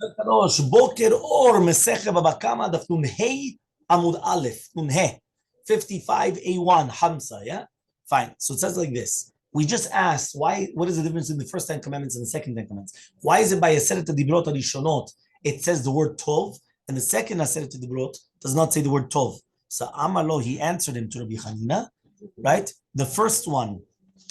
Kadosh Boker or Masechet Bava Kamma Daf Nun Hey Amud Aleph Nun He 55A1 Hamza. Yeah, fine. So it says like this. We just asked why. What is the difference in the first 10 commandments and the second 10 commandments? Why is it by Aseret Dibrot Rishonot it says the word Tov, and the second Aseret Dibrot does not say the word Tov? So Amalo, he answered him to Rabbi Hanina, right? The first one,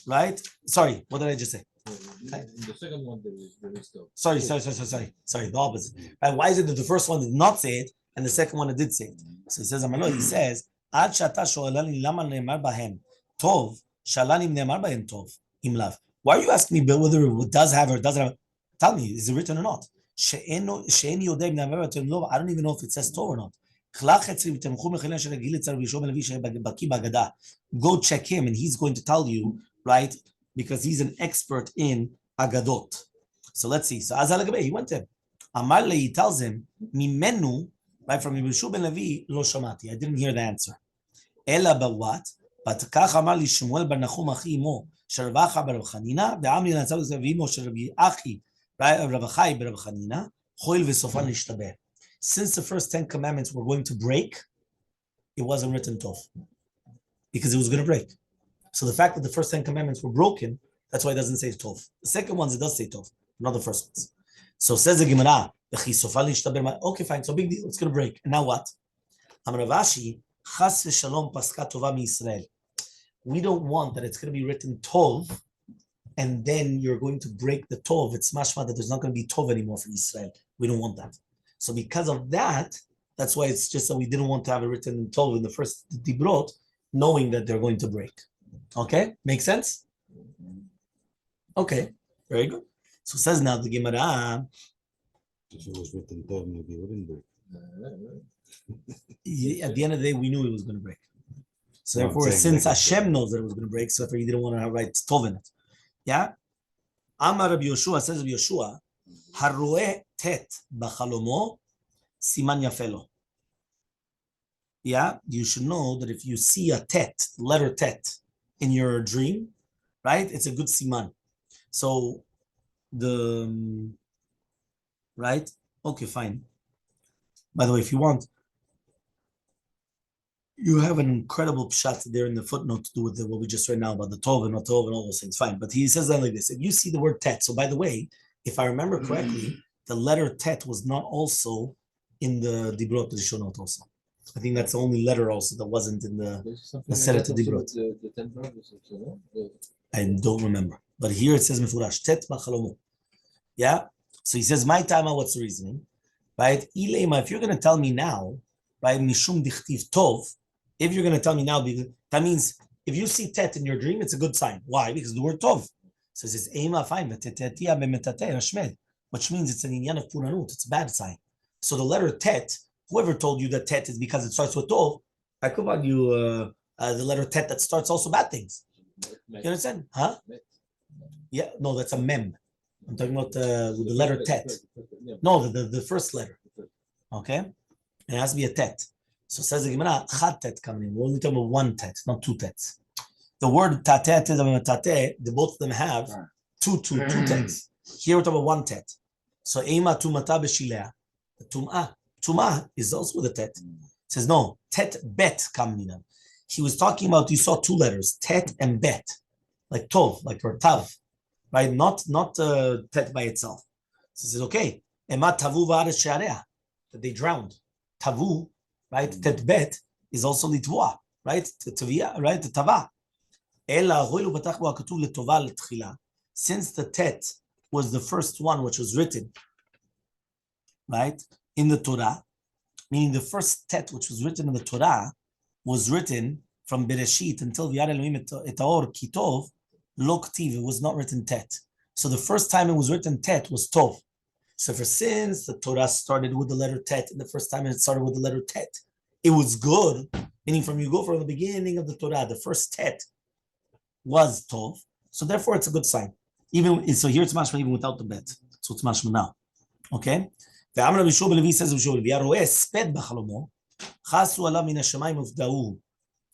right? Sorry, what did I just say? The second one there is Tov. Sorry. The opposite. Right? Why is it that the first one did not say it and the second one did say it? So he says, Amalo, he says, Ad shata sho'alani lama ne'emar bahem Tov, shalani ne'emar bahem Tov, imlav. Why are you asking me whether it does have or doesn't have? Tell me, is it written or not? I don't even know if it says Tov or not. Go check him and he's going to tell you, right? Because he's an expert in Agadot. So let's see. So Azal he went to him. Amarle, he tells him, Mimenu, right, from Yibushu ben Levi, lo shamati. I didn't hear the answer. Ela bawat, but kach amar li Shmuel bar Nachum achi imo, shel Rav Acha bar Rav Chanina, ve'amli natzal v'imo shel Rabbi Achi, Rav Achai bar Rav Chanina, choil v'sofan lishtabeh. Since the first 10 commandments were going to break, it wasn't written Tov, because it was going to break. So the fact that the first 10 commandments were broken, that's why it doesn't say Tov. The second ones, it does say Tov, not the first ones. So says the Gemara, okay, fine, so big deal, it's going to break. And now what? Amravashi, Chas v'shalom paska tova mi-Yisrael. We don't want that it's going to be written Tov, and then you're going to break the Tov. It's mashma that there's not going to be Tov anymore for Israel. We don't want that. So because of that, that's why it's just that we didn't want to have it written in Tov in the first Dibrot, knowing that they're going to break. Okay, make sense? Okay, very good. So says now the Gemara. If it was written Tov, maybe it wouldn't break. At the end of the day, we knew it was going to break. So therefore, since Hashem knows that it was going to break, so therefore he didn't want to write Tov in it. Yeah? Amar Rabbi Yoshua, says Rabbi Yoshua, Haroeh tet b'chalomo siman yafelo. Yeah, you should know that if you see a tet, letter tet, in your dream, right, it's a good siman. So right, okay, fine. By the way, if you want, you have an incredible pshat there in the footnote to do with what we just read now about the Tov and not Tov and all those things. Fine, but he says that like this: if you see the word tet, so by the way, if I remember correctly, the letter tet was not also in the Dibrot Rishonot also. I think that's the only letter also that wasn't in the Masechet Dibrot. I don't remember, but here it says Mefurash tet b'chalomo. Yeah, so he says, "My time, what's the reasoning?" Right, Ilema, if you're going to tell me now, right, Mishum dichtiv Tov. If you're going to tell me now, that means if you see tet in your dream, it's a good sign. Why? Because the word Tov. So it says, Ema, fine, which means it's an inyan of Puranut. It's a bad sign. So the letter tet, whoever told you that tet is because it starts with Tov, I could argue the letter tet that starts also bad things. You understand? Huh? Yeah, no, that's a mem. I'm talking about the letter tet. No, the first letter. Okay? It has to be a tet. So says the Gemara, chad tet coming in. We're only talking about one tet, not two tets. The word tate, the both of them have two tets. Here we're talking about one tet. So ema tumata b'shilea. The tumah is also with a tet. It says no, tet bet coming in. He was talking about, you saw two letters, tet and bet, like tov, like or tav, right? Not tet by itself. So he says, okay, ema tavu v'aretz she'area, that they drowned. Tavu, right? Tet bet is also litvua, right? Tavia, right? Tava. Since the tet was the first one which was written, right, in the Torah, meaning the first tet which was written in the Torah was written from Bereshit until V'yar Elohim et haor ki tov lo ktiv. It was not written tet. So the first time it was written tet was tov. So for since the Torah started with the letter tet, and the first time it started with the letter tet, it was good. Meaning from you go from the beginning of the Torah, the first tet was tov. So therefore it's a good sign. Even so, here it's mashma even without the bet. So it's mashma now. Okay. The Amr Rabbi Shua ben Levi says, "V'yaroeh sped b'chalomo, chasu alav min hashamayim uvda'u,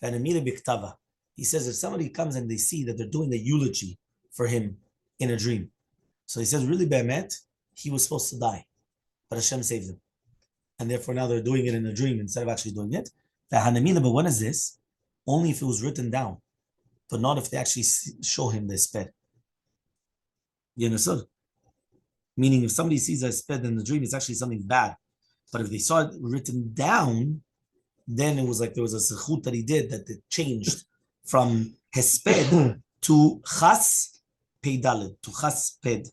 v'anamile b'ktava." He says if somebody comes and they see that they're doing the eulogy for him in a dream, so he says really be'emet, he was supposed to die. but Hashem saved them. And therefore now they're doing it in a dream instead of actually doing it. But when is this? Only if it was written down, but not if they actually show him the sped. You understood? Meaning if somebody sees a sped in the dream, it's actually something bad. But if they saw it written down, then it was like there was a sechut that he did that it changed from hesped to chas peidalid, to chas ped.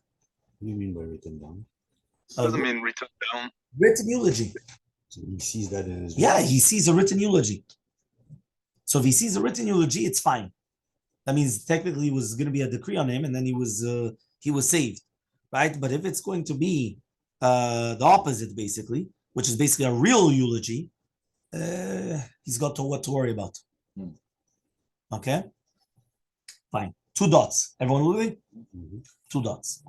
What do you mean by written down? Doesn't mean written down. Written eulogy. So he sees that in his Yeah, he sees a written eulogy. So if he sees a written eulogy, it's fine. That means technically it was going to be a decree on him, and then he was saved, right? But if it's going to be the opposite, basically, which is basically a real eulogy, he's got what to worry about. Okay, fine. 2 dots. Everyone with me? 2 dots.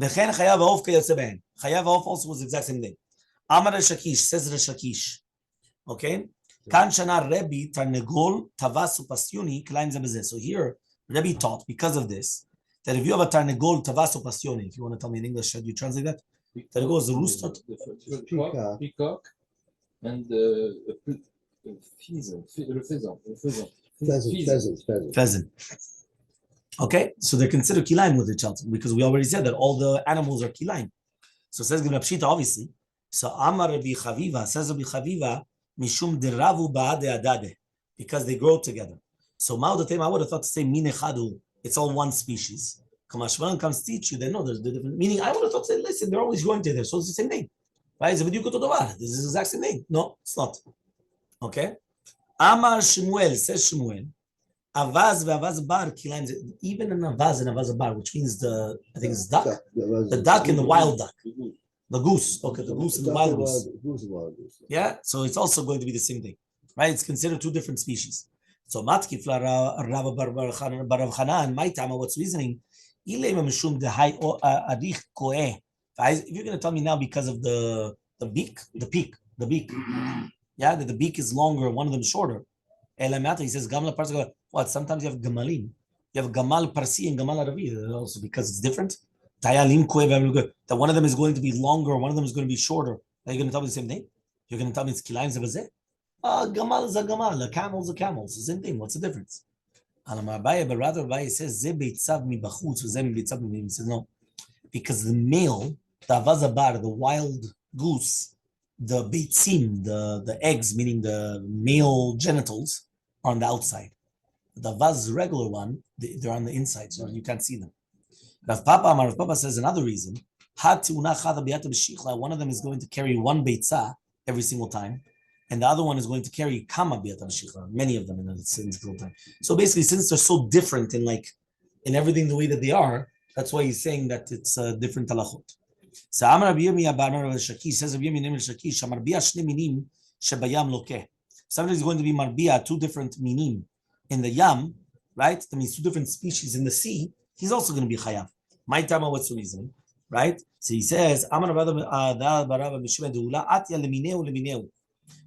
V'chen chayav ha'of k'yotze b'hen. Chayav ha'of also was the exact same thing. Amar Shakish says Shakish. Okay. Kan shana Rabbi tarnegol tavas upasyoni klaim ze bezeh. So here Rabbi taught because of this that if you have a tarnegol tavas upasyoni, if you want to tell me in English, should you translate that? Tarnegol is a rooster. The peacock and Pheasant. Okay, so they're considered kilaim with each other because we already said that all the animals are kilaim. So it says Gemara Pshita, obviously. So Amar Rabbi Chaviva says Rabbi Chaviva mishum deravu ba'ade adade because they grow together. So Ma'odatem, I would have thought to say mine chadu, it's all one species. Kamashmalan comes teach you, they know there's the different meaning. I would have thought to say, listen, they're always growing together, so it's the same thing. Right? This is the exact same thing. No, it's not. Okay. Amar Shmuel says Shmuel. Avaz ve'avaz bar kilaim. Even an avaz and avaz bar, which means I think it's duck. The duck and the wild duck. The goose. Okay, the goose and the wild goose. Yeah, so it's also going to be the same thing. Right? It's considered 2 different species. So Matkif la Rava Barav Hanan, my time, what's reasoning? If you're going to tell me now because of the beak, yeah, that the beak is longer, one of them shorter. He says, what? Sometimes you have gamalim. You have gamal parsi and gamal arabi also because it's different. That one of them is going to be longer, one of them is going to be shorter. Are you going to tell me the same thing? You're going to tell me it's kilayim zebazeh? Gamal is a gamal, a camel is a camel. It's the same thing. What's the difference? But rather, Rabbi says, he says, no. Because the male, the avazabar, the wild goose, the beitzim, the eggs, meaning the male genitals, are on the outside. The vaz regular one, they're on the inside, so you can't see them. Rav Papa says another reason. One of them is going to carry 1 beitzah every single time, and the other one is going to carry kama biyata b'shichla, many of them in a single time. So basically, since they're so different in everything the way that they are, that's why he's saying that it's different halachot. So Amar Rabbi Yomi Abar Shakish says Rabbi Yomi Nemer Shakish Marbia Shne Minim Shebayam Lokeh. Somebody is going to be Marbia 2 different minim in the yam, right? That means 2 different species in the sea. He's also going to be chayav. My time, what's the reason, right? So he says Amar Barava Mishme Deula Atya Lemineu Lemineu.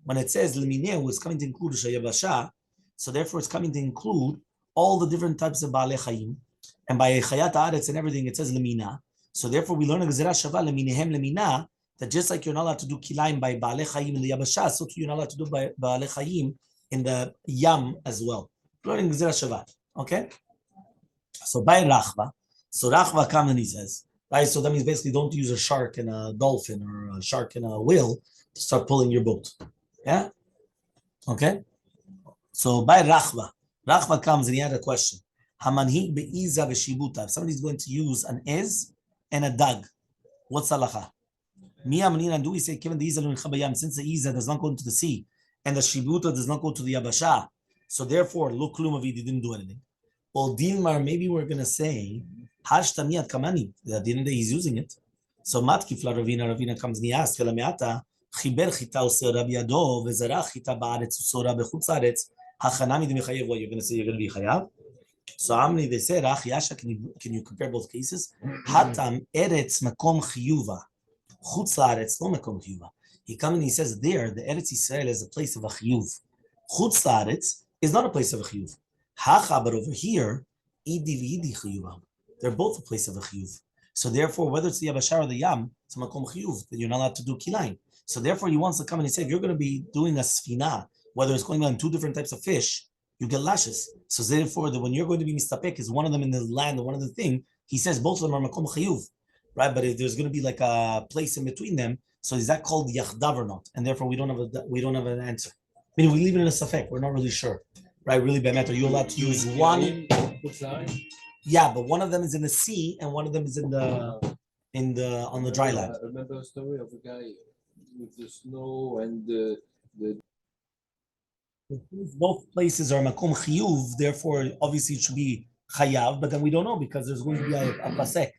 When it says Lemineu, it's coming to include Shayavasha, so therefore it's coming to include all the different types of Baalei Chayim, and by Chayat Haaretz and everything it says Lemina. So therefore, we learn a Gezerah Shava Leminehem Lemina that just like you're not allowed to do kilaim by Baalei Chayim in the Yabasha, so too you're not allowed to do by Baalei Chayim in the Yam as well. Learning Gezerah Shava. Okay. So by Rachva, so Rachva comes and he says, right. So that means basically don't use a shark and a dolphin or a shark and a whale to start pulling your boat. Yeah. Okay. So by Rachva comes and he had a question. Hamanhig be'iza v'shibuta. If somebody's going to use an ez and a dag, what's halacha? Do we say given the iza since the iza does not go into the sea and the shibuta does not go to the yabasha, so therefore lo klum avid didn't do anything. Or dilmar, maybe we're gonna say hash tamiyat kamani. At the end of the day, he's using it. So matkif la Ravina comes and he asks Kelameata chiber chita usera biyado vezarach chita ba'aretz usera bechutz haaretz hachanami d'mechayev. What you're gonna say? You're gonna be chayav. So Amni, they say, Rach Yasha, can you compare both cases? Hatam Eretz Makom Chiyuva. Chutz La'aretz no Makom Chiyuva. He comes and he says there, the Eretz Yisrael is a place of a Chiyuv. Chutz La'aretz is not a place of a Chiyuv. Hacha, but over here, Idi V'idi Chiyuva. They're both a place of a Chiyuv. So therefore, whether it's the Yabashar or the Yam, it's a Makom Chiyuv, that you're not allowed to do Kilain. So therefore, he wants to come and he said, if you're going to be doing a Sfina, whether it's going on two different types of fish, you get lashes. So therefore, when you're going to be Mistapek, is one of them in the land and one of the thing, he says both of them are Makom Chiyuv, right? But if there's going to be like a place in between them, so is that called Yachdav or not? And therefore, we don't have an answer. Meaning we leave it in a Safek, we're not really sure. Right, really, Bemet, are you allowed to use one? Yeah, but one of them is in the sea and one of them is on the dry land. I remember a story of a guy with the snow and the Both places are makom chiyuv, therefore obviously it should be chayav, but then we don't know because there's going to be a pasek,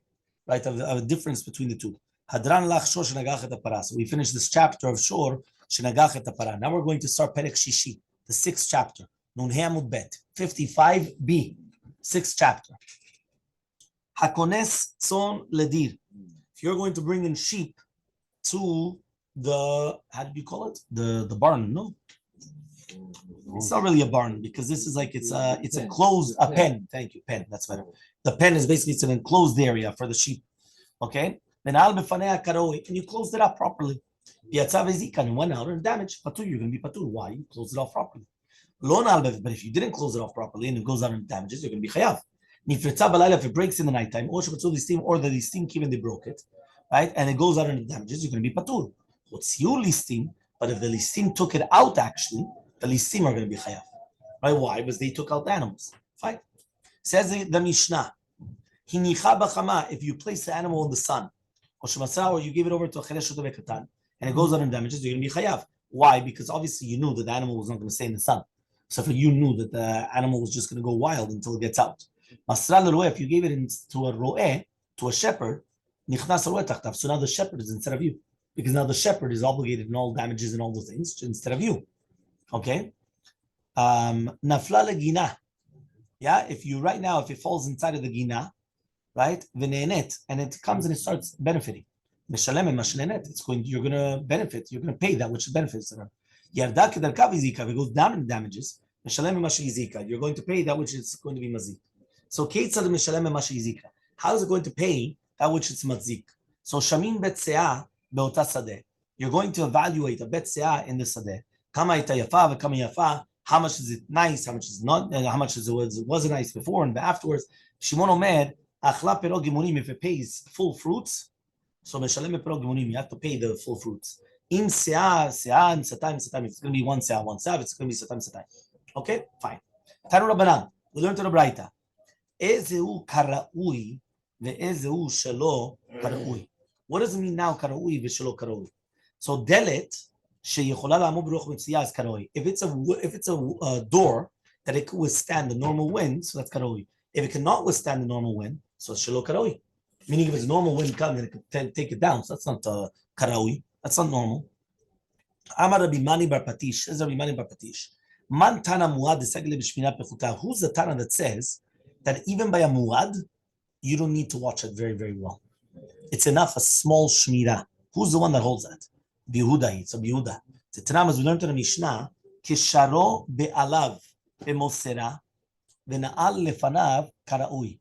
right, a difference between the two. Hadran lach shor shenagach et hapara. So we finished this chapter of shor shenagach et hapara. Now we're going to start perek shishi, the 6th chapter. Nun Hamud Bet 55b, 6th chapter. Hakones tzon ledir. If you're going to bring in sheep to the, how did you call it? The barn? No, it's not really a barn because this is like it's a closed pen. Thank you, pen. That's better. The pen is basically it's an enclosed area for the sheep. Okay, and you closed it up properly. And went out and damaged. Patur, you're going to be patur. Why? You closed it off properly. But if you didn't close it off properly and it goes out and damages, you're going to be chayav. If it breaks in the nighttime, or the steam even they broke it, right? And it goes out and it damages, you're going to be patur. What's your listim? But if the listim took it out, actually, the listim are going to be chayav. Right? Why? Because they took out the animals. Fine. Says the Mishnah, if you place the animal in the sun, or you give it over to a cheresh katan, and it goes out and damages, you're going to be chayav. Why? Because obviously you knew that the animal was not going to stay in the sun. So if you knew that the animal was just going to go wild until it gets out. If you gave it to a ro'eh, to a shepherd, so now the shepherd is instead of you. Because now the shepherd is obligated in all damages and all those things instead of you. Okay? Nafla legina. Yeah, if it falls inside of the gina, right? V'ne'enet, and it comes and it starts benefiting. It's you're going to benefit, you're going to pay that which benefits her. If it goes down in damages, you're going to pay that which is going to be mazik. So how is it going to pay that which is mazik? So shamin bet seah be'ota sadeh. You're going to evaluate a bet seah in the sadeh. Kama ita yafa v'kama yafa. How much is it nice? How much is not? How much is it wasn't nice before and afterwards? Shimon omer achla pero gimunim. If it pays full fruits, so meshalem pero gimunim. You have to pay the full fruits. In seah and satayim. It's going to be one seah. It's going to be satayim. Okay, fine. Tanu Rabbanan. We learned to the Braita. Ezeu karaui ve'ezeu shelo karaui. What does it mean now, karaui ve'shelo karaui? So delet sheyechola la'amud b'ruach mitziyah is karaui. If it's a door that it could withstand the normal wind, so that's karaui. If it cannot withstand the normal wind, so it's shelo karaui. Meaning if it's normal wind comes and it can take it down, so that's not karaui. That's not normal. Amar Rabbi Mani bar Patish. Says Rabbi Mani bar Patish. Man tana muad desegle b'shmina pechuta. Who's the tana that says that even by a muad, you don't need to watch it very, very well? It's enough a small shmira. Who's the one that holds that? Bihuda. It's a Bihuda. The Tanam, as we learned in the Mishnah, kisharo be'alav be'mosera ve'na'al lefanav karaui.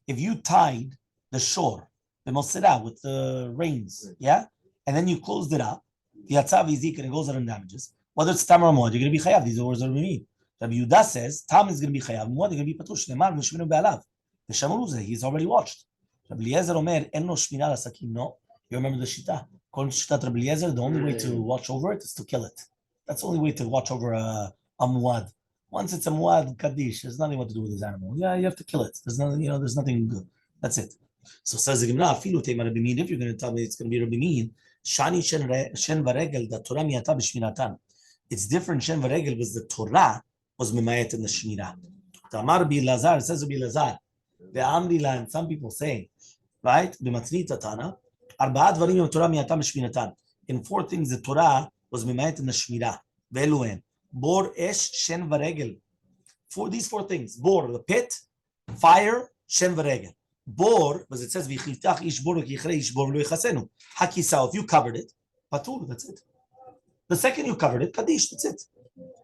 If you tied the shore be'mosera with the reins, yeah, and then you closed it up, the Yatzav Izik, and it goes out and damages. Whether it's Tam or Muad, you're going to be Chayav. These are words that we need. Rabbi Yudah says, Tam is going to be Chayav, Muad is going to be Patush. Nemar, Mishminu Be'alav. The Shamuruze, he's already watched. Rabbi Eliezer Omer, En no Shmina L'Sakim. No, you remember the Shita. According to Shitat Rabbi Eliezer, the only way to watch over it is to kill it. That's the only way to watch over a Muad. Once it's a Muad Kaddish, there's nothing what to do with this animal. Yeah, you have to kill it. There's nothing, there's nothing good. That's it. So says the Gemara, Filu Teima Rabbi Mean, if you're going to tell me it's going to be Rabbi Mean, Shani Shen Varegel, the Torah Miyata B'Shminatan. It's different. Shen Varegel was the Torah was Mimayat in the Shmira. Tamar Bi Lazar says Bi Lazar. The Amri Lan. Some people say, right? B'Matni Tatana. Arbaat Varim Yom Torah Miyata B'Shminatan. In 4 things, the Torah was Mimayat in the Shmira. Ve'eluhen Bor Esh Shen Varegel. For these 4 things: Bor, the pit; fire; Shen Varegel. Bor, because it says v'chivtach ish bor v'kichrei ish bor v'lo yichasenu. Hakisa, if you covered it, patur, that's it. The second you covered it, kaddish, that's it.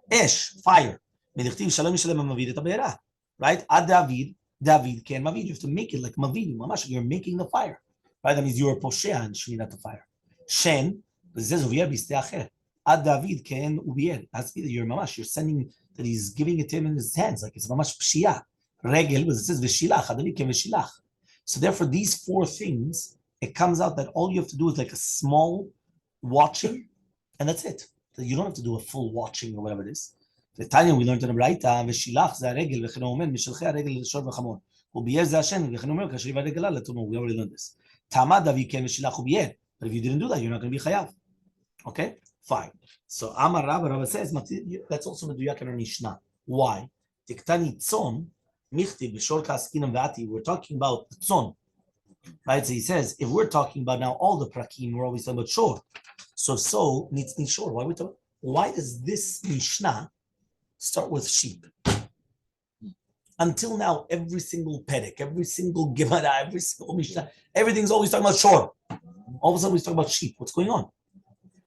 Esh, fire. Medichtiv shalom yishalem mavid et habeirah. Right? Ad David ken mavid. You have to make it like mavid. Mamash, you're making the fire. Right? That means you are poshea and shminat fire. Shen, but it says over here, bisteacher. Ad David ken ubiel. Has to be that you're mamash. You're sending that he's giving it to him in his hands, like it's mamash pshia. Regel, but it says v'shilach. David ken v'shilach. So therefore, these four things, it comes out that all you have to do is like a small watching, and that's it. You don't have to do a full watching or whatever it is. The Tanya we learned in the Braita, v'shilach ze regel v'chenomen mishelchei regel l'shor v'chamon. Ubiel ze Hashem v'chenomen kasher v'regel l'tumah. We already learned this. Tamad David ken v'shilach ubiel. But if you didn't do that, you're not going to be chayav. Okay, fine. So Amar Rabba says that's also meduyak in our Mishnah. Why? Tiktani tzon michti b'shor kaskinam v'ati. We're talking about tzon, right? So he says if we're talking about now all the prakim, we're always talking about shor. So needs shor. Why are we talking? Why does this Mishnah start with sheep? Until now, every single perek, every single Gemara, every single Mishnah, everything's always talking about shor. All of a sudden, we talk about sheep. What's going on?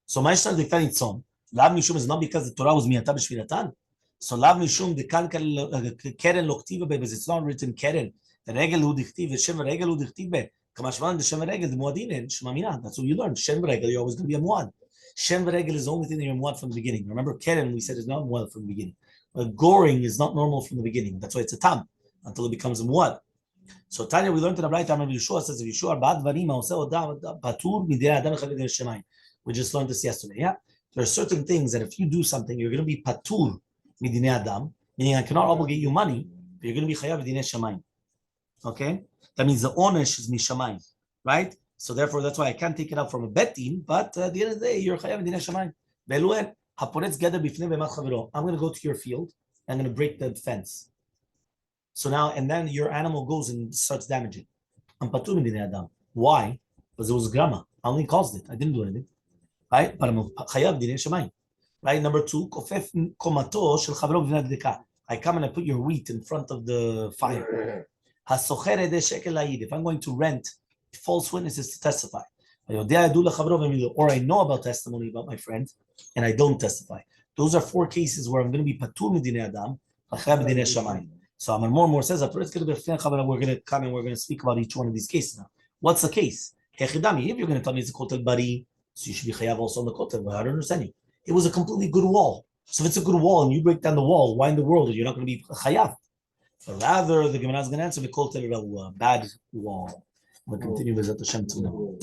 So, Ma'ishna Diktani Tzon, Lav Mishum is not because the Torah was miyata b'shviratan. So, Lav Mishum Dikan Keren Loktiva be, because it's not written Keren. The Regel Hu Dichtiv, Shem Regel Hu Dichtiv be. Kamashvan the Shem Regel the Muadin and Shemamina. That's what you learn. Shem Regel, you're always going to be a Muad. Shem Regel is the only thing that you're Muad from the beginning. Remember, Keren we said is not Muad from the beginning. But goring is not normal from the beginning. That's why it's a tam until it becomes a Muad. So Tanya, we learned in the Braita, Yeshua says, if Yeshua bad varima patur midei adam echaved shemayim. We just learned this yesterday. Yeah, there are certain things that if you do something, you're going to be patur midei adam, meaning I cannot obligate you money, but you're going to be chayav midei shemayim. Okay, that means the onesh is mishamayim, right? So therefore, that's why I can't take it out from a betin, but at the end of the day, you're chayav midei shemayim. Beluel haporetz geder bifnei b'mat chavero. I'm going to go to your field. I'm going to break the fence. So now, and then your animal goes and starts damaging. I'm patur midei adam. Why? Because it was grama. I only caused it. I didn't do anything. Right? But I'm chayav midei shemayim. Right? Number two, kofef komato shel chavero b'vnei deka. I come and I put your wheat in front of the fire. If I'm going to rent false witnesses to testify, or I know about testimony about my friend and I don't testify. Those are four cases where I'm going to be patur midei adam, chayav midei shemayim. So Amar more says we're going to come and we're going to speak about each one of these cases now. What's the case? If you're going to tell me it's a kotel bari, so you should be chayav also on the kotel. But I don't understand you. It was a completely good wall. So if it's a good wall and you break down the wall, why in the world are you not going to be chayav? But rather, the Gemara is going to answer the kotel bad wall. We'll continue with Hashem tomorrow.